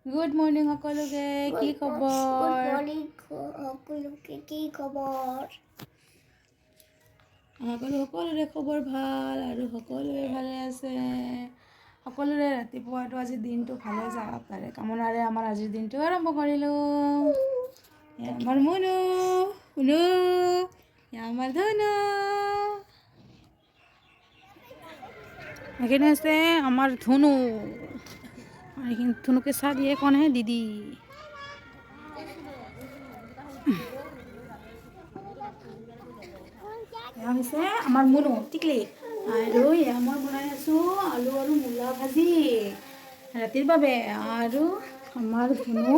Good morning সকলোকে। কি খবৰ? গুড মৰ্ণিং সকলোকে। কি খবৰ? সকলোৰে খবৰ ভাল আৰু সকলোৱে ভালে আছে। সকলোৰে ৰাতিপুৱাটো আজি দিনটো ভালে যাওক তাৰে কামনাৰে আমাৰ আজিৰ দিনটো আৰম্ভ কৰিলোঁ। আমাৰ মুনু মুনু, আমাৰ ধনু। এখানে আছে আমাৰ ধনু, আৰ এখানে ধনুকে সাজিয়ে কোন है দিদি। এয়া হৈছে আমাৰ মুনু টিকলি, আৰু এয়া মই বনাই আছোঁ আলু আৰু মূলা ভাজি ৰাতিৰ বাবে। আৰু আমাৰ ধনু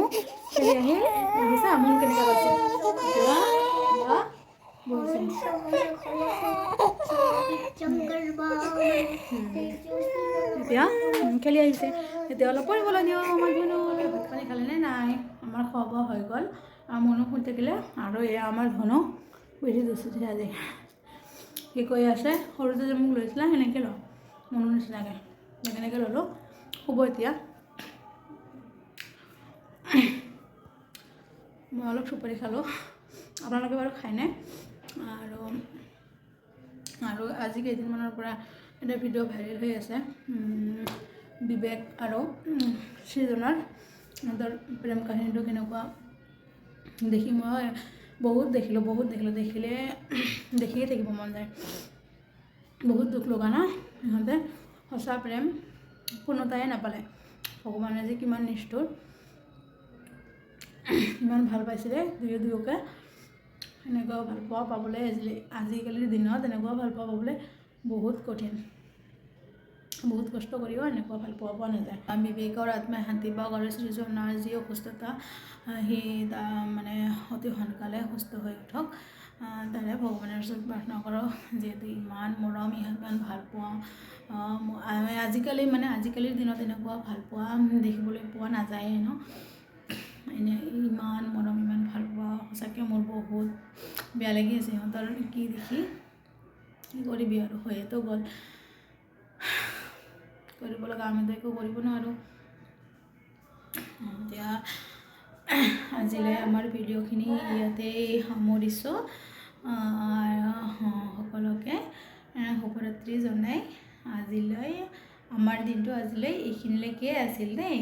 খেলি আহি আহিছে, আমোন কেনেকৈ কৰিছে এতিয়া খেলি আহিছে। এতিয়া অলপ পঢ়িবলৈ দিওঁ আমাৰ ধনু। ভাত পানী খালেনে নাই? আমাৰ খোৱা বোৱা হৈ গ'ল। মনো শুই থাকিলে, আৰু এয়া আমাৰ ধনু বেছি দুচুঠি আজি। কি কৈ আছে, সৰুতে যে মোক লৈছিলা সেনেকৈ ল, মনৰ নিচিনাকৈ সেনেকৈ ল'লোঁ। শুব এতিয়া। মই অলপ চুপাৰী খালোঁ, আপোনালোকে বাৰু খায়নে? আৰু আজি কেইদিনমানৰ পৰা এটা ভিডিঅ' ভাইৰেল হৈ আছে, বিবেক আৰু সৃজনৰ সিহঁতৰ প্ৰেম কাহিনীটো কেনেকুৱা দেখি মই বহুত দেখিলোঁ। দেখিয়ে থাকিব মন যায়। বহুত দুখ লগা না, সিহঁতে সঁচা প্ৰেম পূৰ্ণতাই নাপালে। ভগৱানে যে কিমান নিষ্ঠুৰ, ইমান ভাল পাইছিলে দুয়োকে। সেনেকুৱাও ভাল পোৱা পাবলৈ আজিকালিৰ দিনত এনেকুৱা ভাল পোৱা পাবলৈ বহুত কঠিন। বহুত কষ্ট কৰিও এনেকুৱা ভাল পোৱা নাযায়। বিবেকৰ আত্মাই শান্তি পাওক, আৰু সৃজনৰ যি অসুস্থতা সি মানে অতি সোনকালে সুস্থ হৈ উঠক, তাৰে ভগৱানৰ ওচৰত প্ৰাৰ্থনা কৰোঁ। যিহেতু ইমান মৰম, ইমান ভাল পোৱা আজিকালিৰ দিনত এনেকুৱা ভাল পোৱা দেখিবলৈ পোৱা নাযায়েই ন। ইমান মৰম, ইমান ভাল পোৱা, সঁচাকৈ মোৰ বহুত বেয়া লাগি আছে সিহঁতৰ কি দেখি। কি কৰিবি আৰু, হয়েতো গ'ল, কৰিব লগা আমিতো একো কৰিব নোৱাৰোঁ। এতিয়া আজিলৈ আমাৰ ভিডিঅ'খিনি ইয়াতেই সামৰিছোঁ। সকলোকে শুভৰাত্ৰি জনাই আজিলৈ আমাৰ দিনটো এইখিনিলৈকে আছিল দেই।